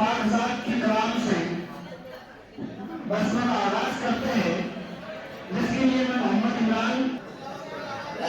पाक की कलाम से बसमला आगाज करते हैं, जिसके लिए मैं मोहम्मद इमरान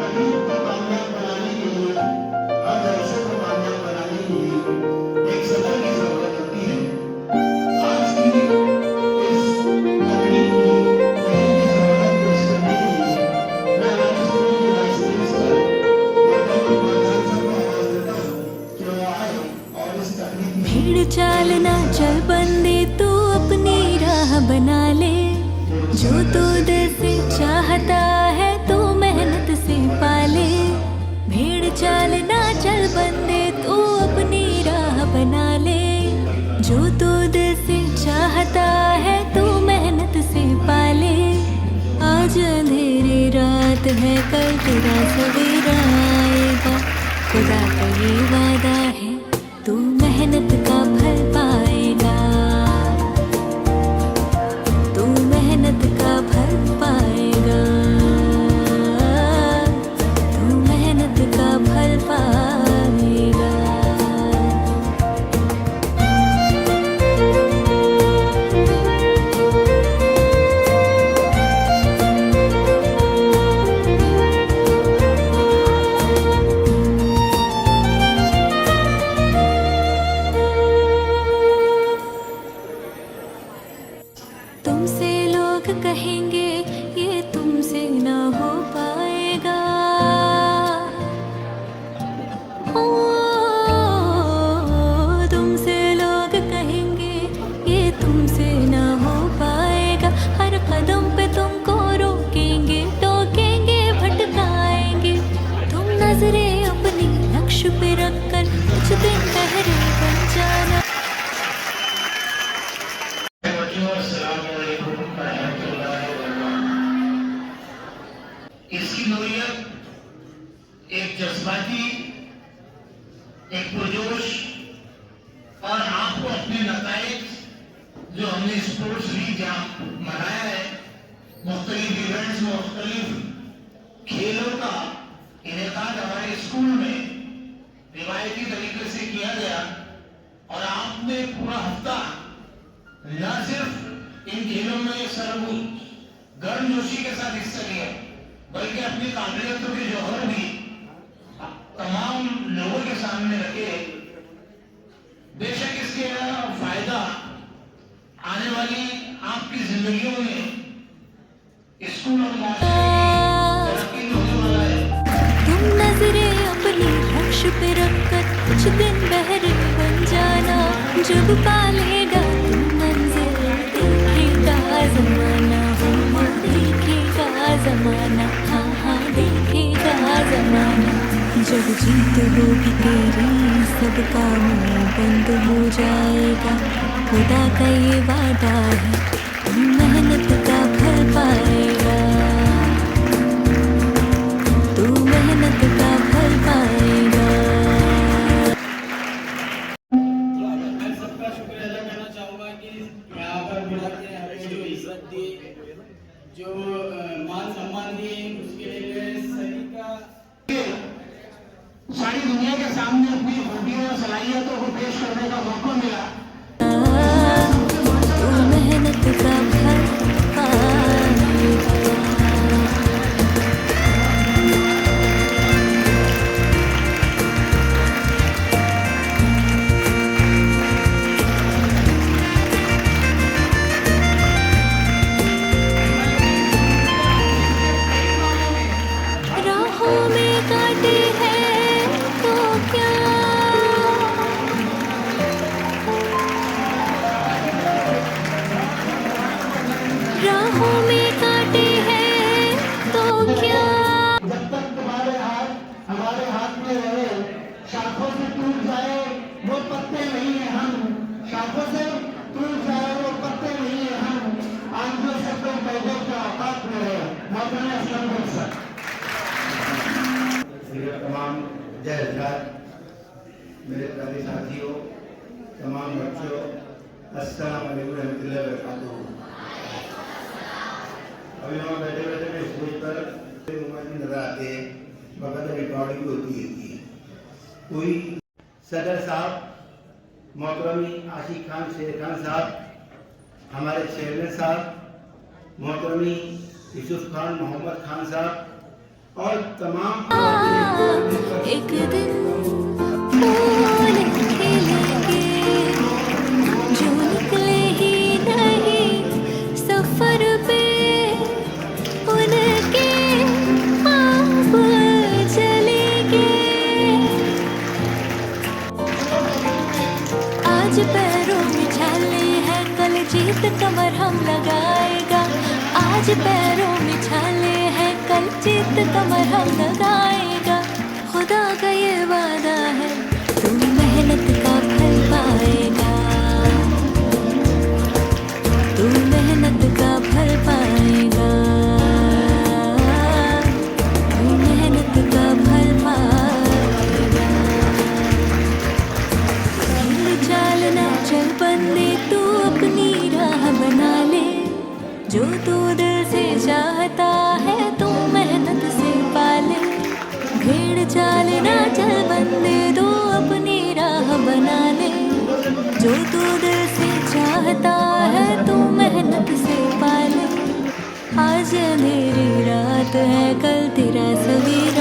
तकलीफ को कामयाब बनाने के लिए, हर जलसे को कामयाब बनाने के लिए एक सबर की जरूरत होती है। आज की इस तकलीफ की मेहनत की जरूरत पेश करने के लिए मैं हमारे स्कूल की वाइस प्रिंसिपल मोहम्मद माजान साहब को आवाज देता हूँ कि वो आए और इस तकलीफ में भीड़ चालना चल बंदे तू अपनी राह बना ले, जो तू दिल से चाहता है तू मेहनत से पाले। भीड़ चालना चल बंदे तू अपनी राह बना ले, जो तू दिल से चाहता है तू मेहनत से पाले। आज अंधेरी रात है कल तेरा सवेरा आएगा, खुदा का ये वादा है तू मेहनत का फल पाएगा, तू मेहनत का फल पाएगा, तू मेहनत का फल पाएगा। तुमसे लोग कहेंगे ये तुमसे ना हो पाएगा, ओ तुमसे लोग कहेंगे ये तुमसे ना हो पाएगा। हर कदम पे तुमको रोकेंगे टोकेंगे भटकाएंगे, तुम नजरें अपनी लक्ष्य पे रखकर कुछ दिन पहरे बन जाना। इसकी नोयत एक जज्बाती, एक पुरजोश और आपको अपने नताइज जो हमने स्पोर्ट्स लीग जहाँ मनाया है, मुख्तलिफ इवेंट्स में मुख्तलिफ खेलों का इनेकाद हमारे स्कूल में रिवायती तरीके से किया गया और आपने पूरा हफ्ता न सिर्फ इन खेलों में सरबूज गर्मजोशी के साथ हिस्सा लिया, बल्कि अपनी काबिलियतों के जौहर भी तमाम लोगों के सामने रखे। बेशक इसके फायदा आने वाली आपकी जिंदगियों में स्कूल और तरक्की होने वाला है। तुम नजरें अपनी लक्ष्य पे रखकर कुछ दिन बहरे बन जाना, जब पालेगा तुम मंजिल देखेगा जमाना, हाँ देखेगा जमाना, हाँ हाँ देखेगा जमाना। जब जीत होगी तेरी सबका मुंह बंद हो जाएगा, खुदा का ये वादा है तुम मेहनत का फल पाएगा, तू मेहनत का फल पाएगा। मैं सबका शुक्रिया अदा करना चाहूँगा कि यहाँ पर बुला के हमें जो इज्जत दी, जो मान सम्मान दी, उसके लिए सभी का सारी दुनिया के सामने अपनी खूबियों और सलाहियतों को पेश करने का मौका मिला। तू मेहनत का फल पाएगा। राहों में काटे हैं तो के रहे, शाखों से टूट जाए वो पत्ते नहीं है हम, शाखों से टूट जाए वो पत्ते नहीं है हम, आंखों से तो पैदल का औकात में रहे। मौलाना असलम सर। मेरे तमाम जय हजरात, मेरे प्यारे साथियों, तमाम बच्चों, अस्सलाम वालेकुम रहमतुल्लाहि व बरकातुहू। अभी वहाँ बैठे बैठे मैं स्टेज पर नजर आते हैं, बगैर रिकॉर्डिंग होती है। कोई सदर साहब, मोहतरमी आशिक खान शेर खान साहब, हमारे चेयरमैन साहब मोहतरमी यूसुफ खान मोहम्मद खान साहब और तमाम एक दिन फूल खिलेंगे जो निकले ही नहीं सफर पे, उनके ख्वाब चलेंगे। आज पैरों में छाले हैं, कल जीत कमर हम लगाएगा। आज पैरों में छाले हैं, कल जीत कमर हम लगाएगा। खुदा का ये वादा है, तू मेहनत का फल पाएगा, तू मेहनत का फल पाएगा, तू मेहनत का फल पाएगा। हिल चालना चल बंदे, तू अपनी राह बना ले, जो तू दिल से चाहता है तू मेहनत से पाले। भीड़ चालना चल बंदे, तू अपनी राह बना ले, जो तू दिल से चाहता है तू मेहनत से पाले। आज अंधेरी रात है, कल तेरा सवेरा